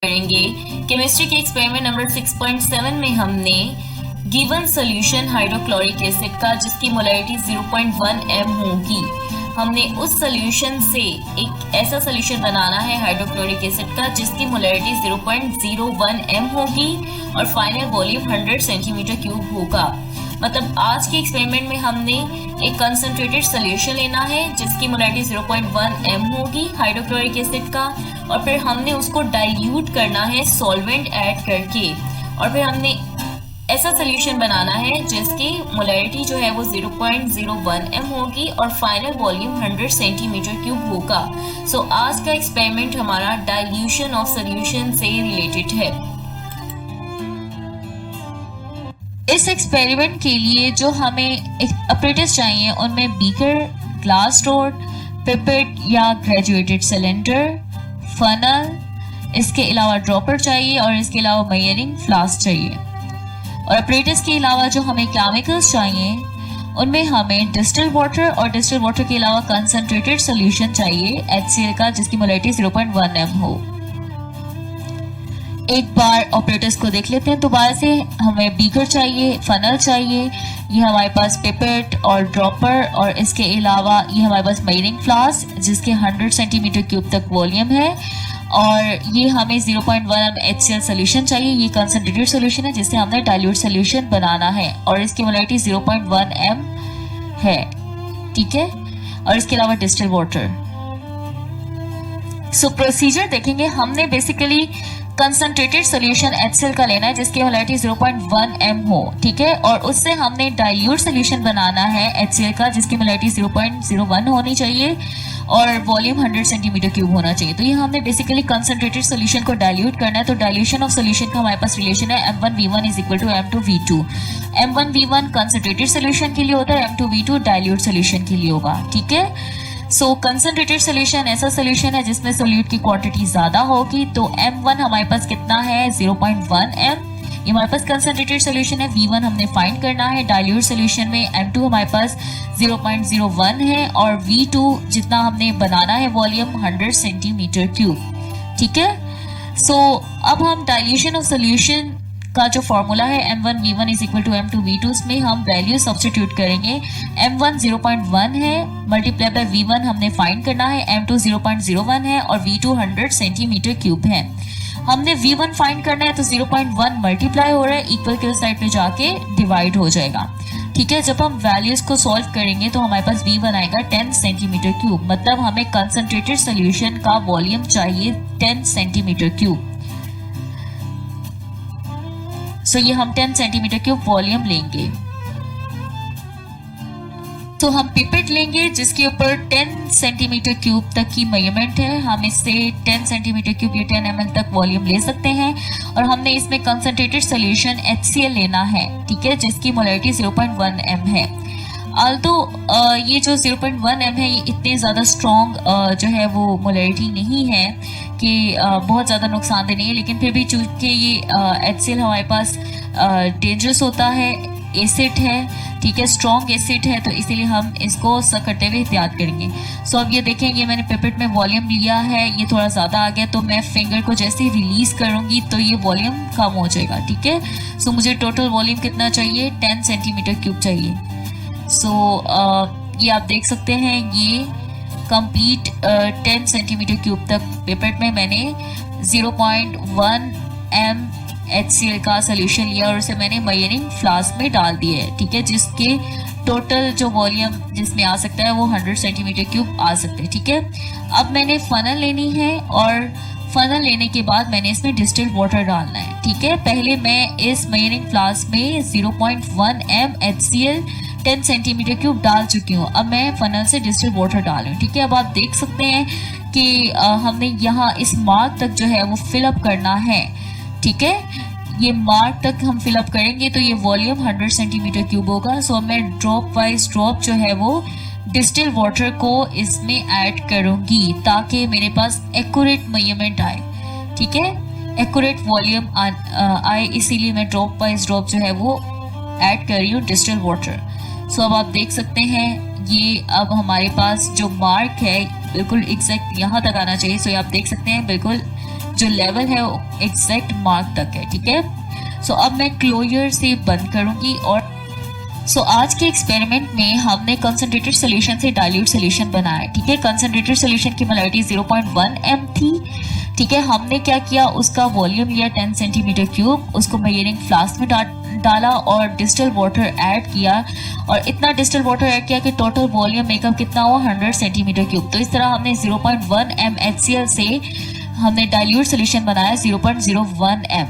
करेंगे। केमिस्ट्री के experiment number 6.7 में हमने गिवन सॉल्यूशन हाइड्रोक्लोरिक एसिड का जिसकी मोलैरिटी 0.1 m होगी, हमने उस सॉल्यूशन से एक ऐसा सॉल्यूशन बनाना है हाइड्रोक्लोरिक एसिड का जिसकी मोलैरिटी 0.01 m होगी और फाइनल वॉल्यूम 100 सेंटीमीटर क्यूब होगा। मतलब आज के एक्सपेरिमेंट में हमने एक कंसंट्रेटेड सॉल्यूशन लेना है जिसकी मोलैरिटी 0.1 m होगी हाइड्रोक्लोरिक एसिड का, और फिर हमने उसको डाइल्यूट करना है सॉल्वेंट ऐड करके, और फिर हमने ऐसा सॉल्यूशन बनाना है जिसकी मोलैरिटी जो है वो 0.01 m होगी और फाइनल वॉल्यूम 100 सेंटीमीटर क्यूब होगा। सो आज का एक्सपेरिमेंट हमारा डाइल्यूशन ऑफ सॉल्यूशन से रिलेटेड है। इस एक्सपेरिमेंट के लिए जो हमें अपरेटस चाहिए उनमें बीकर, ग्लास रोड, पिपेट या ग्रेजुएटेड सिलेंडर, फनल, इसके अलावा ड्रॉपर चाहिए और इसके अलावा मेजरिंग फ्लास्क चाहिए। और अपरेटस के अलावा जो हमें केमिकल्स चाहिए उनमें हमें डिस्टिल वाटर और डिस्टिल वाटर के अलावा कंसंट्रेटेड सॉल्यूशन चाहिए HCl का जिसकी मोलैरिटी 0.1 m हो। एक बार ऑपरेटर्स को देख लेते हैं दोबारा से। हमें बीकर चाहिए, फनल चाहिए, ये हमारे पास पिपेट और ड्रॉपर, और इसके अलावा ये हमारे पास मेजरिंग फ्लास्क जिसके 100 सेंटीमीटर क्यूब तक वॉल्यूम है, और ये हमें 0.1 m HCl सोल्यूशन चाहिए। ये कंसंट्रेटेड सोल्यूशन है जिससे हमने डाइल्यूट सोल्यूशन बनाना है और इसकी मोलैरिटी 0.1 m है, ठीक है। और इसके अलावा डिस्टिल वाटर। सो प्रोसीजर देखेंगे, हमने बेसिकली कंसंट्रेटेड सॉल्यूशन HCl का लेना है जिसकी मोलैरिटी 0.1 m हो, ठीक है, और उससे हमने डाइल्यूट सॉल्यूशन बनाना है HCl का जिसकी मोलैरिटी 0.01 होनी चाहिए और वॉल्यूम 100 सेंटीमीटर क्यूब होना चाहिए। तो ये हमने बेसिकली कंसंट्रेटेड सॉल्यूशन को डाइल्यूट करना है। तो डाइल्यूशन ऑफ सॉल्यूशन का हमारे पास रिलेशन है m1v1 = m2v2। m1v1 concentrated solution के लिए होता है, m2v2 डाइल्यूट सॉल्यूशन के लिए होगा, ठीक है। सो कंसंट्रेटेड सोल्यूशन ऐसा सोल्यूशन है जिसमें सोल्यूट की क्वांटिटी ज्यादा होगी। तो m1 हमारे पास कितना है 0.1 m, ये हमारे पास कंसंट्रेटेड सोल्यूशन है। v1 हमने फाइंड करना है। डाइल्यूट सोल्यूशन में m2 हमारे पास 0.01 है और v2 जितना हमने बनाना है वॉल्यूम 100 सेंटीमीटर क्यूब, ठीक है। सो अब हम डाइल्यूशन ऑफ सोल्यूशन का जो फॉर्मूला है m1v1 = m2v2 उसमें हम वैल्यू सब्स्टिट्यूट करेंगे। m1 0.1 है मल्टीप्लाई बाय v1 हमने फाइंड करना है, m2 0.01 है और v2 100 सेंटीमीटर क्यूब है। हमने v1 फाइंड करना है तो 0.1 मल्टीप्लाई हो रहा है, इक्वल के उस साइड पे जाके डिवाइड हो जाएगा, ठीक है। जब हम वैल्यूज को सॉल्व करेंगे तो हमारे पास v1 आएगा 10 सेंटीमीटर क्यूब, मतलब हमें कंसंट्रेटेड सोल्यूशन का वॉल्यूम चाहिए 10 सेंटीमीटर क्यूब। सो ये हम 10 सेंटीमीटर क्यूब वॉल्यूम लेंगे। तो हम पिपेट लेंगे जिसके ऊपर 10 सेंटीमीटर क्यूब तक की मेजरमेंट है। हम इससे 10 सेंटीमीटर क्यूब या 10 ml तक वॉल्यूम ले सकते हैं और हमने इसमें कंसंट्रेटेड सॉल्यूशन HCl लेना है, ठीक है, जिसकी मोलैरिटी 0.1 m है। आल्दो ये जो 0.1 m है ये इतने ज़्यादा स्ट्रॉन्ग जो है वो मोलैरिटी नहीं है कि बहुत ज़्यादा नुकसानदेह नहीं है, लेकिन फिर भी चूँकि ये HCl हमारे पास डेंजरस होता है, एसिड है, ठीक है, स्ट्रॉन्ग एसिड है, तो इसीलिए हम इसको करते हुए एहतियात करेंगे। सो अब ये देखें, ये मैंने पिपेट में वॉल्यूम लिया है, ये थोड़ा ज़्यादा आ गया तो मैं फिंगर को जैसे ही रिलीज़ करूँगी तो ये वॉल्यूम कम हो जाएगा, ठीक है। सो मुझे टोटल वॉल्यूम कितना चाहिए 10 सेंटीमीटर क्यूब चाहिए। सो ये आप देख सकते हैं ये कंप्लीट 10 सेंटीमीटर क्यूब तक पिपेट में मैंने 0.1 m HCl का सोल्यूशन लिया और उसे मैंने मेजरिंग फ्लास्क में डाल दिया है, ठीक है, जिसके टोटल जो वॉल्यूम जिसमें आ सकता है वो 100 सेंटीमीटर क्यूब आ सकते हैं, ठीक है। अब मैंने फनल लेनी है और फनल लेने के बाद मैंने इसमें डिस्टिल वाटर डालना है, ठीक है। पहले मैं इस मेजरिंग फ्लास्क में 0.1 m HCl 10 सेंटीमीटर क्यूब डाल चुकी हूँ। अब मैं फनल से डिस्टिल वाटर डाल रही हूँ, ठीक है। अब आप देख सकते हैं कि हमने यहाँ इस मार्क तक जो है वो फिलअप करना है, ठीक है। ये मार्क तक हम फिलअप करेंगे तो ये वॉल्यूम 100 सेंटीमीटर क्यूब होगा। सो मैं ड्रॉप वाइज ड्रॉप जो है वो डिस्टिल वाटर को इसमें ऐड करूंगी ताकि मेरे पास एक्यूरेट मेजरमेंट आए, ठीक है, एक्यूरेट वॉल्यूम आए, इसीलिए मैं ड्रॉप वाइज ड्रॉप जो है वो ऐड कर रही हूँ डिस्टिल वाटर। सो अब आप देख सकते हैं ये अब हमारे पास जो मार्क है बिल्कुल एग्जैक्ट यहाँ तक आना चाहिए। सो आप देख सकते हैं बिल्कुल जो लेवल है वो एग्जैक्ट मार्क तक है, ठीक है। सो अब मैं क्लोजर से बंद करूंगी और आज के एक्सपेरिमेंट में हमने कंसंट्रेटेड सोल्यूशन से डाइल्यूट सोल्यूशन बनाया, ठीक है। कंसंट्रेटेड सोल्यूशन की मोलैरिटी 0.1 m थी, ठीक है। हमने क्या किया, उसका वॉल्यूम लिया 10 सेंटीमीटर क्यूब, उसको मेजरिंग फ्लास्क में डाला और डिस्टिल वाटर ऐड किया, और इतना डिस्टिल वाटर ऐड किया कि टोटल वॉल्यूम मेकअप कितना हुआ 100 सेंटीमीटर क्यूब। तो इस तरह हमने 0.1 m HCl से हमने डाइल्यूट सोल्यूशन बनाया 0.01 m।